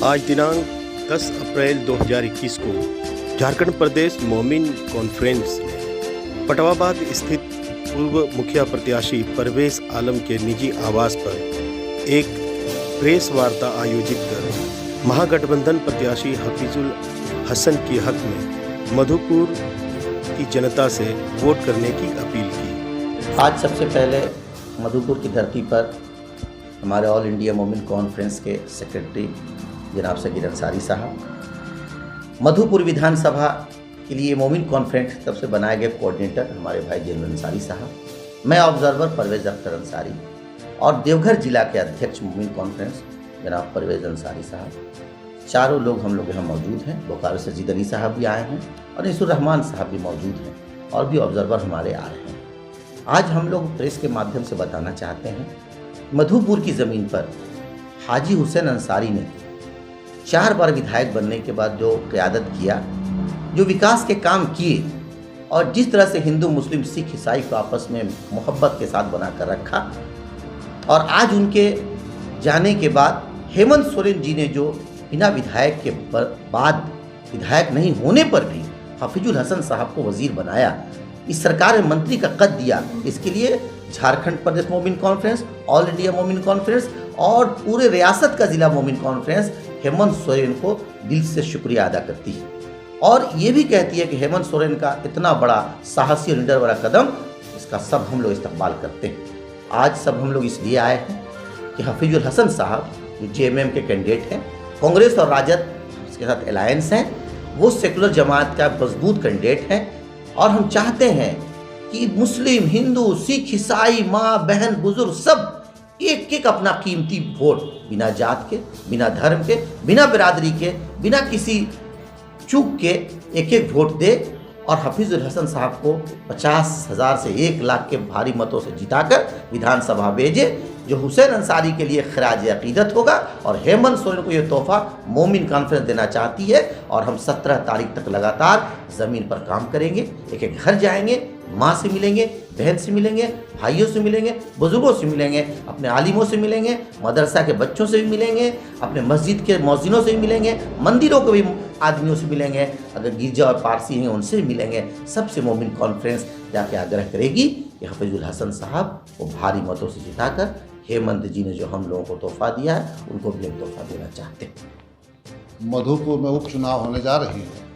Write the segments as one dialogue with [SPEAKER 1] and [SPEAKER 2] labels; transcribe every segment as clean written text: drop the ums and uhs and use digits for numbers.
[SPEAKER 1] आज दिनांक 10 अप्रैल 2021 को झारखंड प्रदेश मोमिन कॉन्फ्रेंस ने पटवाबाद स्थित पूर्व मुखिया प्रत्याशी परवेज आलम के निजी आवास पर एक प्रेस वार्ता आयोजित कर महागठबंधन प्रत्याशी हफीजुल हसन के हक में मधुपुर की जनता से वोट करने की अपील की।
[SPEAKER 2] आज सबसे पहले मधुपुर की धरती पर हमारे ऑल इंडिया मोमिन कॉन्फ्रेंस के सेक्रेटरी जनाब सगीर अंसारी साहब, मधुपुर विधानसभा के लिए मोमिन कॉन्फ्रेंस तरफ से बनाए गए कोऑर्डिनेटर हमारे भाई जेल अंसारी साहब, मैं ऑब्जर्वर परवेज अख्तर अंसारी और देवघर जिला के अध्यक्ष मोमिन कॉन्फ्रेंस जनाब परवेज अंसारी साहब, चारों लोग हम लोग यहाँ मौजूद हैं। बोकारो से जीद अली साहब भी आए हैं और निसुर रहमान साहब भी मौजूद हैं और भी ऑब्जर्वर हमारे आ रहे हैं। आज हम लोग प्रेस के माध्यम से बताना चाहते हैं, मधुपुर की ज़मीन पर हाजी हुसैन अंसारी ने 4 बार विधायक बनने के बाद जो क़यादत किया, जो विकास के काम किए और जिस तरह से हिंदू मुस्लिम सिख ईसाई को आपस में मोहब्बत के साथ बनाकर रखा, और आज उनके जाने के बाद हेमंत सोरेन जी ने जो बिना विधायक के बाद विधायक नहीं होने पर भी हफीजुल हसन साहब को वजीर बनाया, इस सरकार में मंत्री का कद दिया, इसके लिए झारखंड प्रदेश मोमिन कॉन्फ्रेंस, ऑल इंडिया मोमिन कॉन्फ्रेंस और पूरे रियासत का जिला मोमिन कॉन्फ्रेंस हेमंत सोरेन को दिल से शुक्रिया अदा करती है और ये भी कहती है कि हेमंत सोरेन का इतना बड़ा साहसी और निडर वाला कदम, इसका सब हम लोग इस्तकबाल करते हैं। आज सब हम लोग इसलिए आए हैं कि हफीजुल हसन साहब जो जेएमएम के कैंडिडेट हैं, कांग्रेस और राजद के साथ अलायंस हैं, वो सेकुलर जमात का मजबूत कैंडिडेट हैं और हम चाहते हैं कि मुस्लिम, हिंदू, सिख, ईसाई, माँ बहन, बुजुर्ग सब एक एक अपना कीमती वोट बिना जात के, बिना धर्म के, बिना बिरादरी के, बिना किसी चूक के एक एक वोट दे और हफीजुल हसन साहब को 50,000 से 1 लाख के भारी मतों से जिताकर विधानसभा भेजे, जो हुसैन अंसारी के लिए खराज अकीदत होगा। और हेमंत सोरेन को ये तोहफा मोमिन कॉन्फ्रेंस देना चाहती है और हम 17 तारीख तक लगातार ज़मीन पर काम करेंगे, एक एक घर जाएंगे, माँ से मिलेंगे, बहन से मिलेंगे, भाइयों से मिलेंगे, बुजुर्गों से मिलेंगे, अपने आलिमों से मिलेंगे, मदरसा के बच्चों से भी मिलेंगे, अपने मस्जिद के मौजिनों से भी मिलेंगे, मंदिरों के भी आदमियों से मिलेंगे, अगर गिरजा और पारसी हैं उनसे भी मिलेंगे। सबसे मोमिन कॉन्फ्रेंस जाके आग्रह करेगी कि हफीजुल हसन साहब को भारी मतों से जिताकर हेमंत जी ने जो हम लोगों को तोहफा दिया है उनको भी हम तोहफा देना चाहते हैं।
[SPEAKER 3] मधुपुर में उपचुनाव होने जा रही है,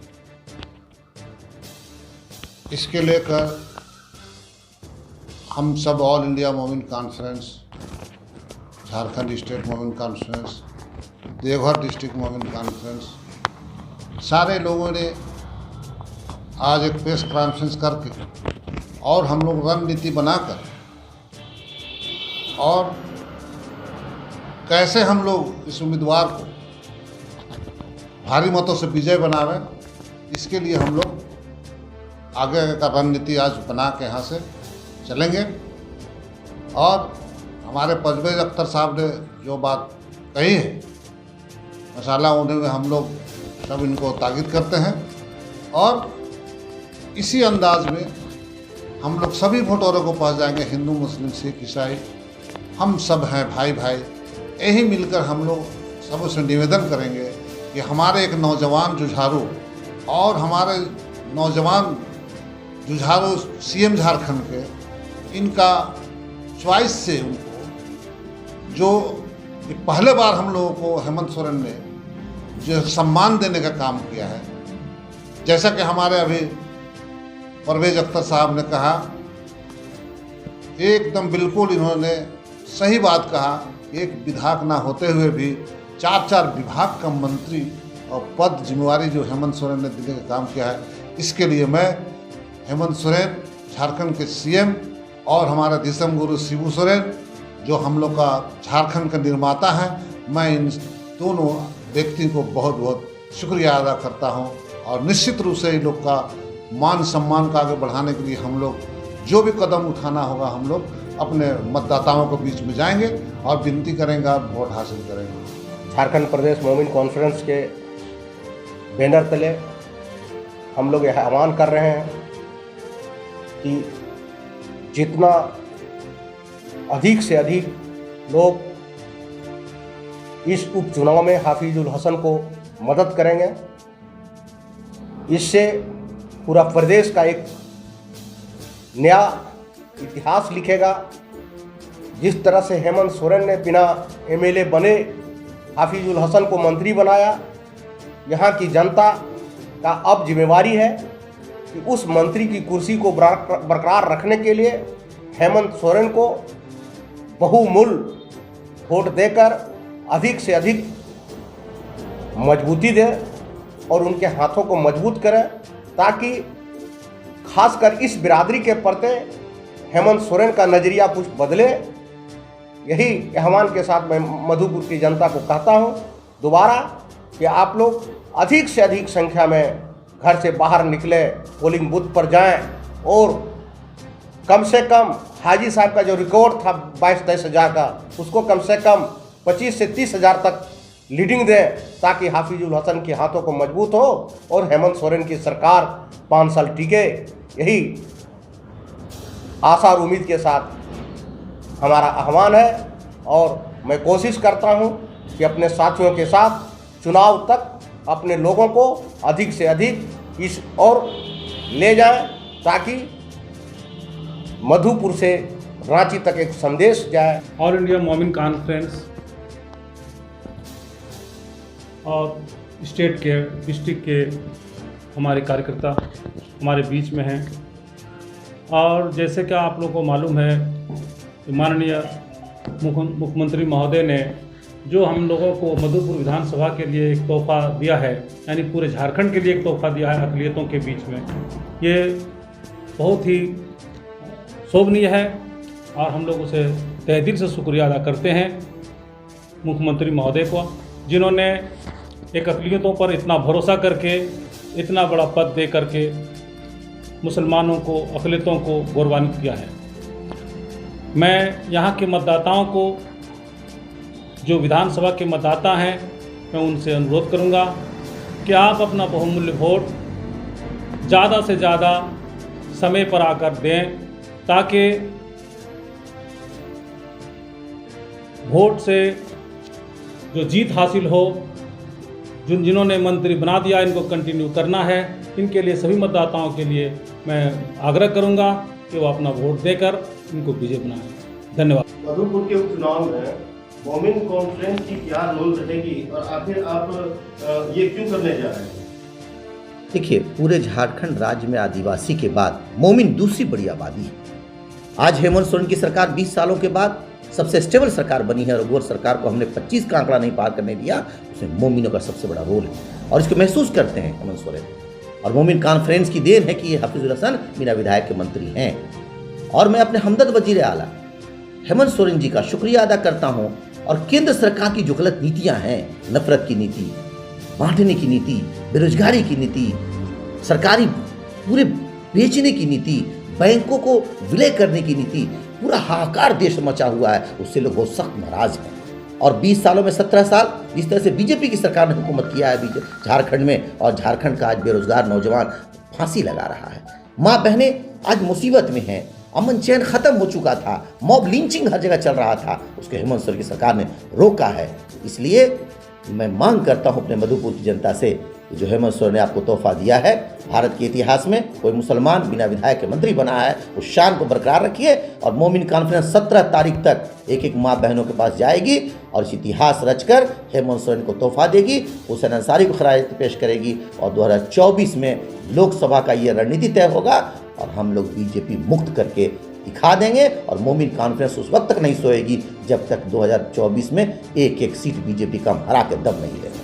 [SPEAKER 3] इसके लेकर हम सब ऑल इंडिया मोमिन कॉन्फ्रेंस, झारखंड स्टेट मोमिन कॉन्फ्रेंस, देवघर डिस्ट्रिक्ट मोमिन कॉन्फ्रेंस, सारे लोगों ने आज एक प्रेस कॉन्फ्रेंस करके और हम लोग रणनीति बनाकर और कैसे हम लोग इस उम्मीदवार को भारी मतों से विजय बनावें, इसके लिए हम लोग आगे का रणनीति आज बना के यहाँ से चलेंगे। और हमारे परवेज अख्तर साहब ने जो बात कही है, माशाल्लाह उन्हें हम लोग सब इनको ताकीद करते हैं और इसी अंदाज में हम लोग सभी वोटरों को पहुँच जाएंगे। हिंदू, मुस्लिम, सिख, ईसाई हम सब हैं भाई भाई, यही मिलकर हम लोग सबसे निवेदन करेंगे कि हमारे एक नौजवान जुझारू और हमारे नौजवान जुझारू सीएम झारखंड के, इनका चॉइस से उनको जो पहले बार हम लोगों को हेमंत सोरेन ने जो सम्मान देने का काम किया है, जैसा कि हमारे अभी परवेज अख्तर साहब ने कहा, एकदम बिल्कुल इन्होंने सही बात कहा। एक विधायक ना होते हुए भी 4 विभाग का मंत्री और पद जिम्मेवारी जो हेमंत सोरेन ने देने का काम किया है, इसके लिए मैं हेमंत सोरेन, झारखंड के सीएम और हमारा दिसम गुरु शिबू सोरेन जो हम लोग का झारखंड का निर्माता हैं, मैं इन दोनों व्यक्ति को बहुत बहुत शुक्रिया अदा करता हूं। और निश्चित रूप से इन लोग का मान सम्मान का आगे बढ़ाने के लिए हम लोग जो भी कदम उठाना होगा, हम लोग अपने मतदाताओं के बीच में जाएंगे और विनती करेंगे, वोट हासिल करेंगे।
[SPEAKER 4] झारखंड प्रदेश मोमिन कॉन्फ्रेंस के बैनर तले हम लोग यह आह्वान कर रहे हैं कि जितना अधिक से अधिक लोग इस उपचुनाव में हाफिजुल हसन को मदद करेंगे। इससे पूरा प्रदेश का एक नया इतिहास लिखेगा। जिस तरह से हेमंत सोरेन ने बिना एमएलए बने हाफिजुल हसन को मंत्री बनाया, यहाँ की जनता का अब जिम्मेवारी है कि उस मंत्री की कुर्सी को बरकरार रखने के लिए हेमंत सोरेन को बहुमूल्य वोट देकर अधिक से अधिक मजबूती दें और उनके हाथों को मजबूत करें, ताकि खासकर इस बिरादरी के प्रति हेमंत सोरेन का नज़रिया कुछ बदले। यही आह्वान के साथ मैं मधुपुर की जनता को कहता हूं दोबारा कि आप लोग अधिक से अधिक संख्या में घर से बाहर निकले, पोलिंग बूथ पर जाएं और कम से कम हाजी साहब का जो रिकॉर्ड था 22-23 हज़ार का, उसको कम से कम 25 से 30 हज़ार तक लीडिंग दें, ताकि हाफिजुल हसन के हाथों को मजबूत हो और हेमंत सोरेन की सरकार 5 साल टिके। यही आशा और उम्मीद के साथ हमारा आह्वान है और मैं कोशिश करता हूं कि अपने साथियों के साथ चुनाव तक अपने लोगों को अधिक से अधिक इस और ले जाएं, ताकि मधुपुर से रांची तक एक संदेश जाए।
[SPEAKER 5] ऑल इंडिया मोमिन कॉन्फ्रेंस और स्टेट के, डिस्ट्रिक्ट के हमारे कार्यकर्ता हमारे बीच में हैं। और जैसे कि आप लोगों को मालूम है, माननीय मुख्यमंत्री महोदय ने जो हम लोगों को मधुपुर विधानसभा के लिए एक तोहफा दिया है, यानी पूरे झारखंड के लिए एक तोहफा दिया है अक़लियतों के बीच में, ये बहुत ही शोभनीय है और हम लोग उसे तहे दिल से शुक्रिया अदा करते हैं मुख्यमंत्री महोदय को, जिन्होंने एक अक़लियतों पर इतना भरोसा करके इतना बड़ा पद दे करके मुसलमानों को, अक़लियतों को गौरवान्वित किया है। मैं यहाँ के मतदाताओं को, जो विधानसभा के मतदाता हैं, मैं उनसे अनुरोध करूँगा कि आप अपना बहुमूल्य वोट ज़्यादा से ज़्यादा समय पर आकर दें, ताकि वोट से जो जीत हासिल हो, जिन्होंने मंत्री बना दिया इनको कंटिन्यू करना है। इनके लिए सभी मतदाताओं के लिए मैं आग्रह करूंगा कि वो अपना वोट देकर इनको विजय बनाएं। धन्यवाद।
[SPEAKER 1] मधुपुर के उपचुनाव में मोमिन कॉन्फ्रेंस की क्या रोल रहेगी और आखिर आप ये क्यों करने जा रहे हैं?
[SPEAKER 2] देखिए, पूरे झारखंड राज्य में आदिवासी के बाद मोमिन दूसरी बड़ी आबादी है। आज हेमंत सोरेन की सरकार 20 सालों के बाद सबसे स्टेबल सरकार बनी है और वो सरकार को हमने 25 का आंकड़ा नहीं पार करने दिया। उसमें मोमिनों का सबसे बड़ा रोल है और इसको महसूस करते हैं हेमंत सोरेन। और मोमिन कॉन्फ्रेंस की देन है कि ये हाफिजुल हसन बिना विधायक के मंत्री हैं। और मैं अपने हमदर्द वजीर आला हेमंत सोरेन जी का शुक्रिया अदा करता हूँ। और केंद्र सरकार की जो गलत नीतियाँ हैं, नफरत की नीति, बांटने की नीति, बेरोजगारी की नीति, सरकारी पूरे बेचने की नीति, बैंकों को विलय करने की नीति, पूरा हाहाकार देश मचा हुआ है, उससे लोग बहुत सख्त नाराज हैं। और 20 सालों में 17 साल जिस तरह से बीजेपी की सरकार ने हुकूमत किया है झारखंड में, और झारखंड का आज बेरोजगार नौजवान फांसी लगा रहा है। माँ बहनें आज मुसीबत में हैं, अमन चैन खत्म हो चुका था, मॉब लिंचिंग हर जगह चल रहा था, उसको हेमंत सोरेन की सरकार ने रोका है। इसलिए मैं मांग करता हूं अपने मधुपुर की जनता से कि जो हेमंत सोरेन ने आपको तोहफा दिया है, भारत के इतिहास में कोई मुसलमान बिना विधायक के मंत्री बना है, उस शान को बरकरार रखिए। और मोमिन कॉन्फ्रेंस 17 तारीख तक एक एक माँ बहनों के पास जाएगी और इस इतिहास रचकर हेमंत सोरेन को तोहफा देगी, हुसैन अंसारी को खराज पेश करेगी और 2024 में लोकसभा का ये रणनीति तय होगा और हम लोग बीजेपी मुक्त करके दिखा देंगे। और मोमिन कॉन्फ्रेंस उस वक्त तक नहीं सोएगी जब तक 2024 में एक एक सीट बीजेपी का हरा के दम नहीं लेगा।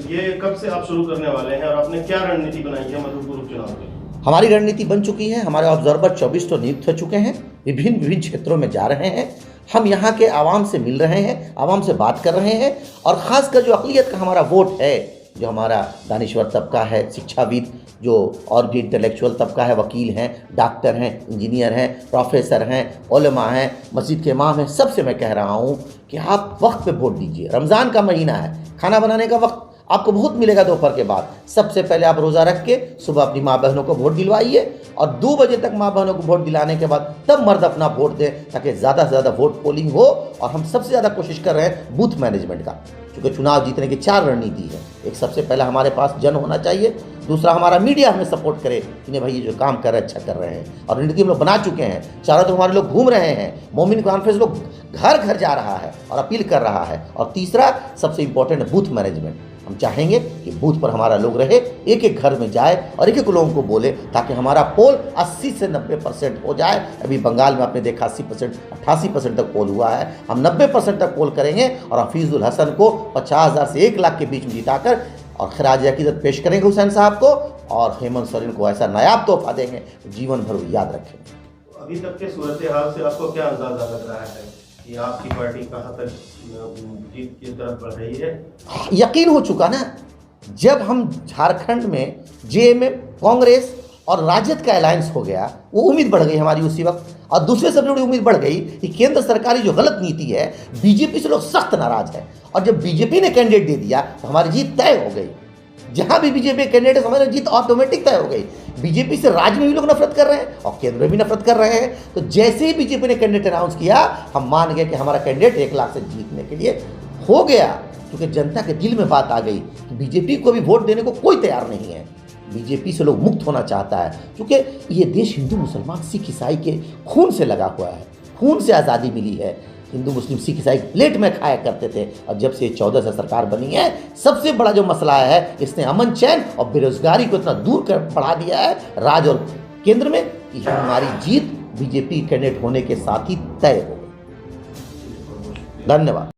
[SPEAKER 1] ये कब से आप शुरू करने वाले हैं और आपने क्या रणनीति बनाई है मधुपुर उपचुनाव के लिए?
[SPEAKER 2] हमारी रणनीति बन चुकी है। हमारे ऑब्जर्वर 24 तो नियुक्त हो चुके हैं, विभिन्न क्षेत्रों में जा रहे हैं। हम यहाँ के आवाम से मिल रहे हैं, आवाम से बात कर रहे हैं। और ख़ासकर जो अक़लियत का हमारा वोट है, जो हमारा दानिश्वर तबका है, शिक्षाविद, जो और भी इंटेलेक्चुअल तबका है, वकील हैं, डॉक्टर हैं, इंजीनियर हैं, प्रोफेसर हैं, उलमा हैं, मस्जिद के इमाम हैं, सबसे मैं कह रहा हूँ कि आप वक्त पे वोट दीजिए। रमज़ान का महीना है, खाना बनाने का वक्त आपको बहुत मिलेगा दोपहर के बाद। सबसे पहले आप रोज़ा रख के सुबह अपनी माँ बहनों को वोट दिलवाइए और 2 बजे तक माँ बहनों को वोट दिलाने के बाद तब मर्द अपना वोट दें, ताकि ज़्यादा से ज़्यादा वोट पोलिंग हो। और हम सबसे ज़्यादा कोशिश कर रहे हैं बूथ मैनेजमेंट का। क्योंकि चुनाव जीतने की 4 रणनीति है। एक, सबसे पहला हमारे पास जन होना चाहिए, दूसरा हमारा मीडिया हमें सपोर्ट करे कि नहीं भाई ये जो काम कर रहे हैं अच्छा कर रहे हैं, और रणनीति हम लोग बना चुके हैं। चारों तरफ हमारे लोग घूम रहे हैं, मोमिन कॉन्फ्रेंस लोग घर घर जा रहा है और अपील कर रहा है। और तीसरा सबसे इंपॉर्टेंट, बूथ मैनेजमेंट। हम चाहेंगे कि बूथ पर हमारा लोग रहे, एक एक घर में जाए और एक एक लोगों को बोले, ताकि हमारा पोल 80 से 90% हो जाए। अभी बंगाल में आपने देखा 80%, 88% तक पोल हुआ है। हम 90% तक पोल करेंगे और हफीजुल हसन को 50,000 से 1 लाख के बीच में जिताकर और खराज अकीदत पेश करेंगे हुसैन साहब को, और हेमंत सोरेन को ऐसा नायाब तोहफा देंगे, जीवन भर वो याद रखेंगे।
[SPEAKER 1] अभी तक के सूरत हाल से आपको क्या अंदाजा लग रहा है कि आपकी पार्टी कहाँ तक जीत की तरफ बढ़ रही है?
[SPEAKER 2] यकीन हो चुका ना, जब हम झारखंड में जेएमएम, कांग्रेस और राजद का अलायंस हो गया, वो उम्मीद बढ़ गई हमारी उसी वक्त। और दूसरे सबसे बड़ी उम्मीद बढ़ गई कि केंद्र सरकार की जो गलत नीति है, बीजेपी से लोग सख्त नाराज है, और जब बीजेपी ने कैंडिडेट दे दिया तो हमारी जीत तय हो गई। जहां भी बीजेपी कैंडिडेट, हमारी जीत ऑटोमेटिक तय हो गई। बीजेपी से राज्य में भी लोग नफरत कर रहे हैं और केंद्र में भी नफरत कर रहे हैं। तो जैसे ही बीजेपी ने कैंडिडेट अनाउंस किया, हम मान गए कि हमारा कैंडिडेट 1 लाख से जीतने के लिए हो गया, क्योंकि जनता के दिल में बात आ गई कि बीजेपी को भी वोट देने को कोई तैयार नहीं है। बीजेपी से लोग मुक्त होना चाहता है, क्योंकि ये देश हिंदू मुसलमान सिख ईसाई के खून से लगा हुआ है, खून से आज़ादी मिली है। हिंदू मुस्लिम सिख ईसाई प्लेट में खाया करते थे, और जब से 14 से सरकार बनी है, सबसे बड़ा जो मसला है, इसने अमन चैन और बेरोजगारी को इतना दूर कर बढ़ा दिया है राज्य और केंद्र में, कि हमारी जीत बीजेपी कैंडिडेट होने के साथ ही तय हो गई। धन्यवाद।